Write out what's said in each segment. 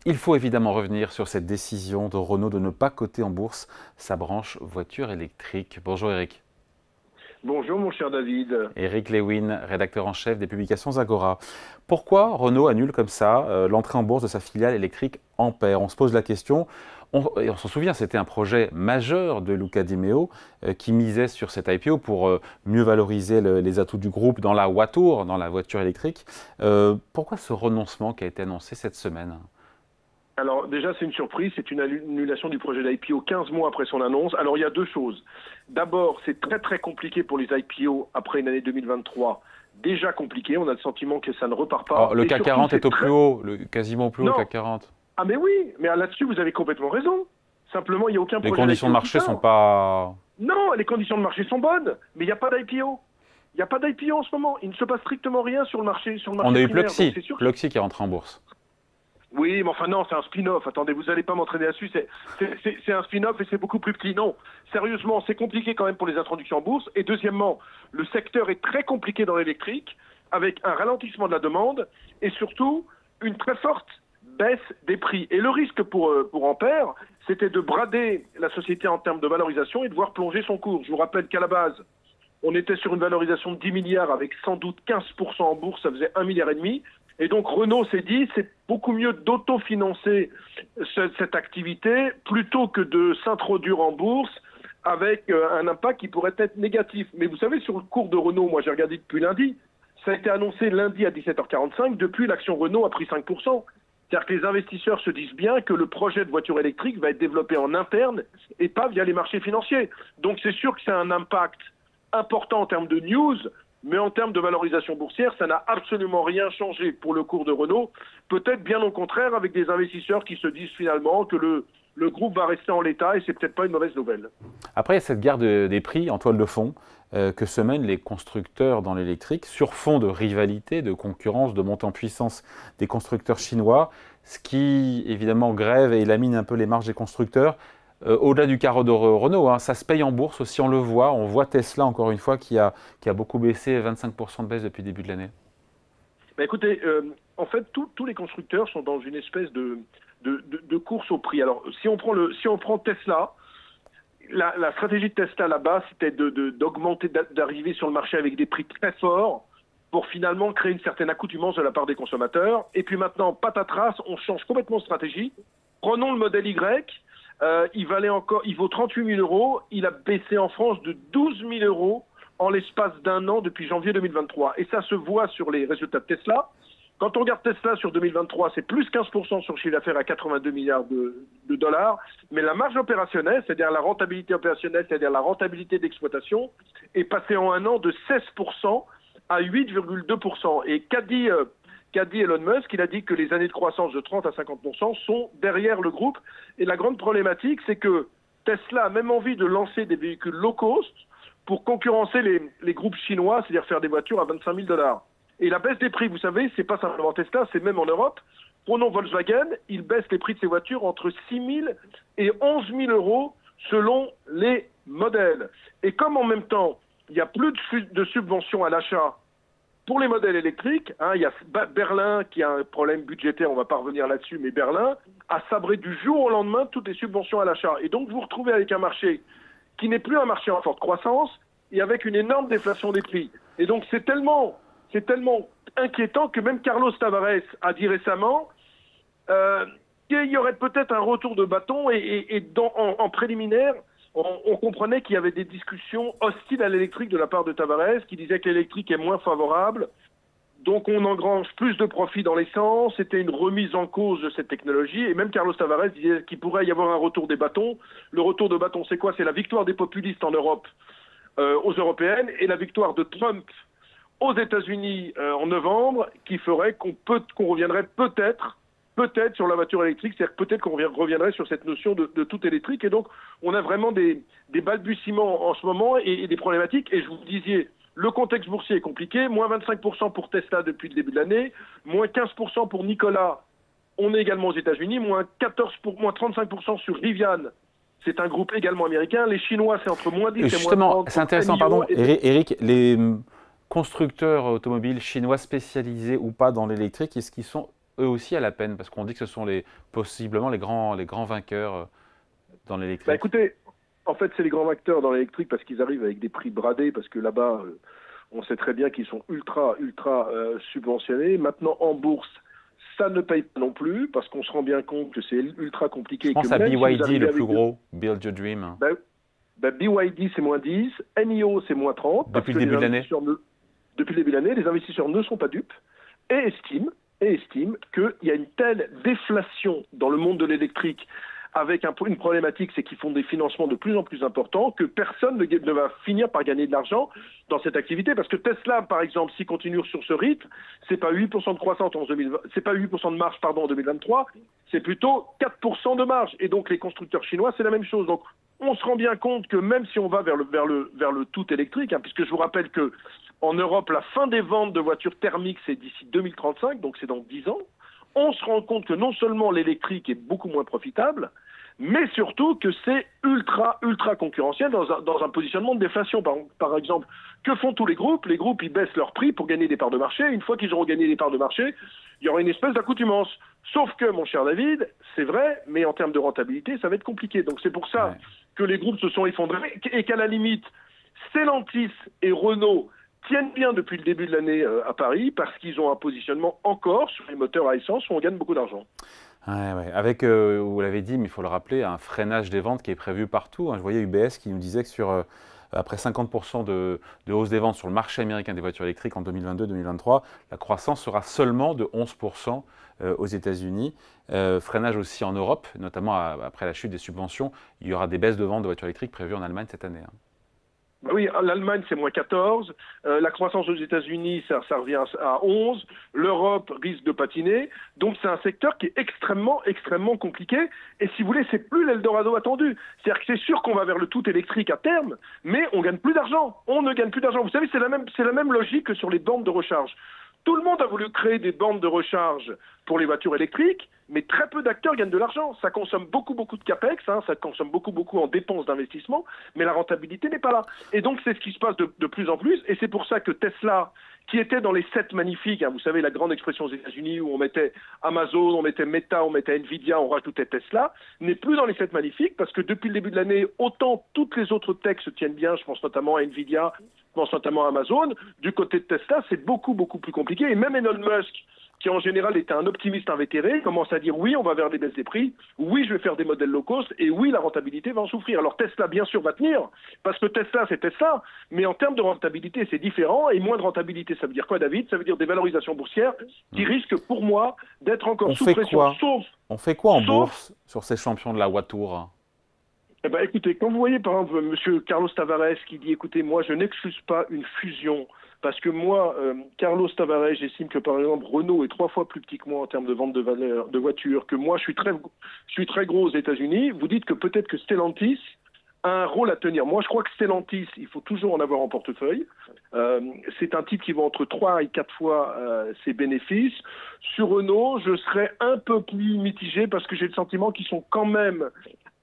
Il faut évidemment revenir sur cette décision de Renault de ne pas coter en bourse sa branche voiture électrique. Bonjour Eric. Bonjour mon cher David. Eric Lewin, rédacteur en chef des publications Agora. Pourquoi Renault annule comme ça l'entrée en bourse de sa filiale électrique Ampère? On se pose la question. On s'en souvient, c'était un projet majeur de Luca Di Meo qui misait sur cette IPO pour mieux valoriser les atouts du groupe dans la Wattour, dans la voiture électrique. Pourquoi ce renoncement qui a été annoncé cette semaine? Alors déjà c'est une surprise, c'est une annulation du projet d'IPO 15 mois après son annonce. Alors il y a deux choses. D'abord c'est très compliqué pour les IPO après une année 2023. Déjà compliqué, on a le sentiment que ça ne repart pas. Oh, le Et CAC surtout, 40 est au très... plus haut, quasiment au plus haut le Non, CAC 40. ah mais oui, mais là-dessus vous avez complètement raison. Simplement il n'y a aucun Les projet conditions de d'IPO qui marché sont sort. pas... Non, les conditions de marché sont bonnes, mais il n'y a pas d'IPO. Il n'y a pas d'IPO en ce moment. Il ne se passe strictement rien sur le marché On a eu primaire. Donc Pluxee, c'est sûr. Pluxee qui est rentré en bourse. Oui, mais enfin non, c'est un spin-off. Attendez, vous n'allez pas m'entraîner là-dessus. C'est un spin-off et c'est beaucoup plus petit. Non, sérieusement, c'est compliqué quand même pour les introductions en bourse. Et deuxièmement, le secteur est très compliqué dans l'électrique, avec un ralentissement de la demande et surtout une très forte baisse des prix. Et le risque pour Ampère, c'était de brader la société en termes de valorisation et de voir plonger son cours. Je vous rappelle qu'à la base, on était sur une valorisation de 10 milliards avec sans doute 15% en bourse, ça faisait 1,5 milliard. Et donc Renault s'est dit, c'est beaucoup mieux d'autofinancer cette activité plutôt que de s'introduire en bourse avec un impact qui pourrait être négatif. Mais vous savez, sur le cours de Renault, moi j'ai regardé depuis lundi, ça a été annoncé lundi à 17h45, depuis l'action Renault a pris 5%. C'est-à-dire que les investisseurs se disent bien que le projet de voiture électrique va être développé en interne et pas via les marchés financiers. Donc c'est sûr que c'est un impact important en termes de news, mais en termes de valorisation boursière, ça n'a absolument rien changé pour le cours de Renault. Peut-être bien au contraire avec des investisseurs qui se disent finalement que le groupe va rester en l'état et c'est peut-être pas une mauvaise nouvelle. Après, il y a cette guerre des prix en toile de fond que se mènent les constructeurs dans l'électrique sur fond de rivalité, de concurrence, de montée en puissance des constructeurs chinois, ce qui évidemment grève et lamine un peu les marges des constructeurs. Au-delà du carreau de Renault, hein, ça se paye en bourse aussi, on le voit. On voit Tesla, encore une fois, qui a beaucoup baissé, 25% de baisse depuis le début de l'année. Bah écoutez, en fait, tous les constructeurs sont dans une espèce de course au prix. Alors, si on prend Tesla, la stratégie de Tesla là-bas, c'était d'augmenter, d'arriver sur le marché avec des prix très forts pour finalement créer une certaine accoutumance de la part des consommateurs. Et puis maintenant, patatras, on change complètement de stratégie. Prenons le modèle Y. Il vaut 38 000 euros. Il a baissé en France de 12 000 euros en l'espace d'un an depuis janvier 2023. Et ça se voit sur les résultats de Tesla. Quand on regarde Tesla sur 2023, c'est plus 15% sur le chiffre d'affaires à 82 milliards de dollars. Mais la marge opérationnelle, c'est-à-dire la rentabilité opérationnelle, c'est-à-dire la rentabilité d'exploitation, est passée en un an de 16% à 8,2%. Et qu'a dit Elon Musk? Il a dit que les années de croissance de 30 à 50% sont derrière le groupe. Et la grande problématique, c'est que Tesla a même envie de lancer des véhicules low cost pour concurrencer les groupes chinois, c'est-à-dire faire des voitures à 25 000 dollars. Et la baisse des prix, vous savez, c'est pas simplement Tesla, c'est même en Europe. Prenons Volkswagen, il baisse les prix de ses voitures entre 6 000 et 11 000 euros selon les modèles. Et comme en même temps, il n'y a plus de subventions à l'achat pour les modèles électriques, hein, il y a Berlin qui a un problème budgétaire, on ne va pas revenir là-dessus, mais Berlin a sabré du jour au lendemain toutes les subventions à l'achat. Et donc vous vous retrouvez avec un marché qui n'est plus un marché en forte croissance et avec une énorme déflation des prix. Et donc c'est tellement inquiétant que même Carlos Tavares a dit récemment qu'il y aurait peut-être un retour de bâton en préliminaire, on comprenait qu'il y avait des discussions hostiles à l'électrique de la part de Tavares, qui disait que l'électrique est moins favorable, donc on engrange plus de profits dans l'essence, c'était une remise en cause de cette technologie, et même Carlos Tavares disait qu'il pourrait y avoir un retour des bâtons. Le retour de bâton, c'est quoi? C'est la victoire des populistes en Europe, aux européennes, et la victoire de Trump aux États-Unis en novembre, qui ferait qu'on reviendrait peut-être sur la voiture électrique, c'est-à-dire peut-être qu'on reviendrait sur cette notion de tout électrique. Et donc, on a vraiment des balbutiements en ce moment et des problématiques. Et je vous disais, le contexte boursier est compliqué, moins 25% pour Tesla depuis le début de l'année, moins 15% pour Nikola, on est également aux États-Unis, moins 35% sur Rivian. C'est un groupe également américain. Les Chinois, c'est entre moins 10 et moins 30. Justement, c'est intéressant, pardon, Eric, les constructeurs automobiles chinois spécialisés ou pas dans l'électrique, est-ce qu'ils sont eux aussi à la peine? Parce qu'on dit que ce sont possiblement les grands vainqueurs dans Bah, l'électrique. écoutez, en fait, c'est les grands acteurs dans l'électrique parce qu'ils arrivent avec des prix bradés, parce que là-bas, on sait très bien qu'ils sont ultra subventionnés. Maintenant, en bourse, ça ne paye pas non plus, parce qu'on se rend bien compte que c'est ultra compliqué Je et que pense à même si vous BYD, arrivez le plus avec gros, Build Your Dream, ben, BYD, c'est -10, NIO, c'est -30, parce depuis le que début de l'année. depuis le début de l'année, les investisseurs ne sont pas dupes et estiment qu'il y a une telle déflation dans le monde de l'électrique avec une problématique, c'est qu'ils font des financements de plus en plus importants, que personne ne va finir par gagner de l'argent dans cette activité. Parce que Tesla, par exemple, s'il continue sur ce rythme, c'est pas 8% de croissance en 2020, c'est pas 8% de marge, pardon, en 2023, c'est plutôt 4% de marge. Et donc, les constructeurs chinois, c'est la même chose. Donc, on se rend bien compte que même si on va vers le tout électrique, puisque je vous rappelle que en Europe, la fin des ventes de voitures thermiques, c'est d'ici 2035, donc c'est dans 10 ans, on se rend compte que non seulement l'électrique est beaucoup moins profitable, mais surtout que c'est ultra concurrentiel dans un positionnement de déflation. Par exemple, que font tous les groupes? Les groupes, ils baissent leur prix pour gagner des parts de marché. Une fois qu'ils auront gagné des parts de marché, il y aura une espèce d'accoutumance. Sauf que, mon cher David, c'est vrai, mais en termes de rentabilité, ça va être compliqué. Donc c'est pour ça que les groupes se sont effondrés et qu'à la limite, Stellantis et Renault tiennent bien depuis le début de l'année à Paris parce qu'ils ont un positionnement encore sur les moteurs à essence où on gagne beaucoup d'argent. Ouais. Avec, vous l'avez dit, mais il faut le rappeler, un freinage des ventes qui est prévu partout. Je voyais UBS qui nous disait que après 50% de hausse des ventes sur le marché américain des voitures électriques en 2022-2023, la croissance sera seulement de 11% aux États-Unis. Freinage aussi en Europe, notamment après la chute des subventions. Il y aura des baisses de ventes de voitures électriques prévues en Allemagne cette année. Oui, l'Allemagne, c'est -14. La croissance aux États-Unis, ça revient à 11. L'Europe risque de patiner. Donc, c'est un secteur qui est extrêmement compliqué. Et si vous voulez, c'est plus l'Eldorado attendu. C'est-à-dire que c'est sûr qu'on va vers le tout électrique à terme, mais on gagne plus d'argent. On ne gagne plus d'argent. Vous savez, c'est la même logique que sur les bornes de recharge. Tout le monde a voulu créer des bornes de recharge pour les voitures électriques, mais très peu d'acteurs gagnent de l'argent. Ça consomme beaucoup de capex, ça consomme beaucoup en dépenses d'investissement, mais la rentabilité n'est pas là. Et donc, c'est ce qui se passe de plus en plus, et c'est pour ça que Tesla, qui était dans les 7 magnifiques, vous savez, la grande expression aux États-Unis où on mettait Amazon, on mettait Meta, on mettait Nvidia, on rajoutait Tesla, n'est plus dans les 7 magnifiques, parce que depuis le début de l'année, autant toutes les autres techs se tiennent bien, je pense notamment à Nvidia, je pense notamment à Amazon. Du côté de Tesla, c'est beaucoup plus compliqué. Et même Elon Musk, qui en général était un optimiste invétéré, commence à dire oui, on va vers des baisses des prix, oui, je vais faire des modèles low cost, et oui, la rentabilité va en souffrir. Alors Tesla, bien sûr, va tenir, parce que Tesla, c'est Tesla, mais en termes de rentabilité, c'est différent, et moins de rentabilité, ça veut dire quoi, David? Ça veut dire des valorisations boursières qui risquent, pour moi, d'être encore sous pression. On fait quoi en bourse sur ces champions de la Wattour? Eh ben, écoutez, quand vous voyez par exemple M. Carlos Tavares qui dit, écoutez, moi je n'exclus pas une fusion, parce que moi, Carlos Tavares, j'estime que par exemple Renault est 3 fois plus petit que moi en termes de vente de voitures, que moi je suis très gros aux États-Unis. Vous dites que peut-être que Stellantis a un rôle à tenir. Moi je crois que Stellantis, il faut toujours en avoir en portefeuille. C'est un type qui va entre 3 et 4 fois ses bénéfices. Sur Renault, je serais un peu plus mitigé parce que j'ai le sentiment qu'ils sont quand même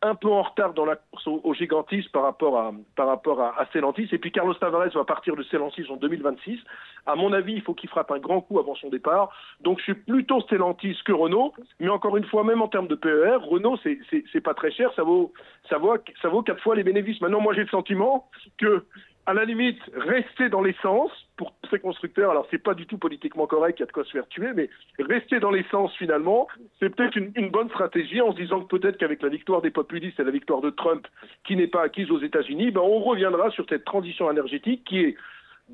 un peu en retard dans la course au gigantisme par rapport à Stellantis. Et puis Carlos Tavares va partir de Stellantis en 2026. À mon avis, il faut qu'il frappe un grand coup avant son départ. Donc je suis plutôt Stellantis que Renault. Mais encore une fois, même en termes de PER, Renault, c'est pas très cher. Ça vaut 4 fois les bénéfices. Maintenant, moi, j'ai le sentiment que, à la limite, rester dans l'essence pour ces constructeurs, alors c'est pas du tout politiquement correct, il y a de quoi se faire tuer, mais rester dans l'essence finalement, c'est peut-être une bonne stratégie en se disant que peut-être qu'avec la victoire des populistes et la victoire de Trump qui n'est pas acquise aux États-Unis, on reviendra sur cette transition énergétique qui est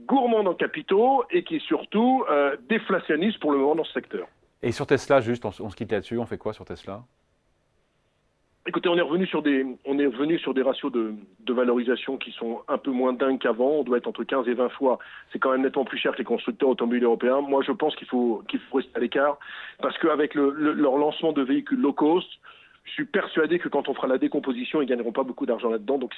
gourmande en capitaux et qui est surtout déflationniste pour le moment dans ce secteur. Et sur Tesla, juste, on se quitte là-dessus, on fait quoi sur Tesla? Écoutez, on est revenu sur des ratios de valorisation qui sont un peu moins dingues qu'avant. On doit être entre 15 et 20 fois. C'est quand même nettement plus cher que les constructeurs automobiles européens. Moi, je pense qu'il faut rester à l'écart parce qu'avec leur lancement de véhicules low cost, je suis persuadé que quand on fera la décomposition, ils gagneront pas beaucoup d'argent là-dedans. Donc,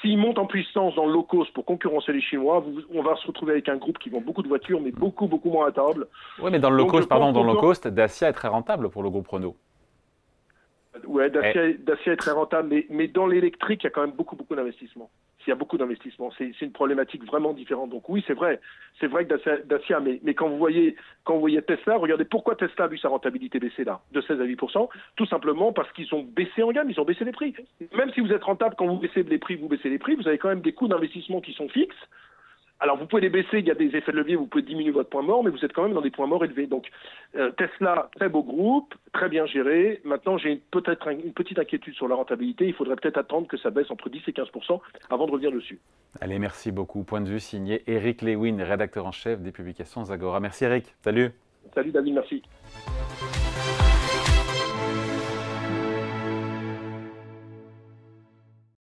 s'ils montent en puissance dans le low cost pour concurrencer les Chinois, on va se retrouver avec un groupe qui vend beaucoup de voitures, mais beaucoup moins rentable. Oui, mais dans le low cost, dans le low cost, Dacia est très rentable pour le groupe Renault. Ouais, Dacia est très rentable, mais dans l'électrique, il y a quand même beaucoup d'investissements. s'il y a beaucoup d'investissements. C'est une problématique vraiment différente. Donc oui, c'est vrai que Dacia, mais quand vous voyez Tesla, regardez pourquoi Tesla a vu sa rentabilité baisser là, de 16 à 8%, tout simplement parce qu'ils ont baissé en gamme, ils ont baissé les prix. Même si vous êtes rentable, quand vous baissez les prix, vous avez quand même des coûts d'investissement qui sont fixes. Alors, vous pouvez les baisser, il y a des effets de levier, vous pouvez diminuer votre point mort, mais vous êtes quand même dans des points morts élevés. Donc, Tesla, très beau groupe, très bien géré. Maintenant, j'ai peut-être une petite inquiétude sur la rentabilité. Il faudrait peut-être attendre que ça baisse entre 10 et 15% avant de revenir dessus. Allez, merci beaucoup. Point de vue signé Eric Lewin, rédacteur en chef des publications Zagora. Merci Eric, salut. Salut David, merci.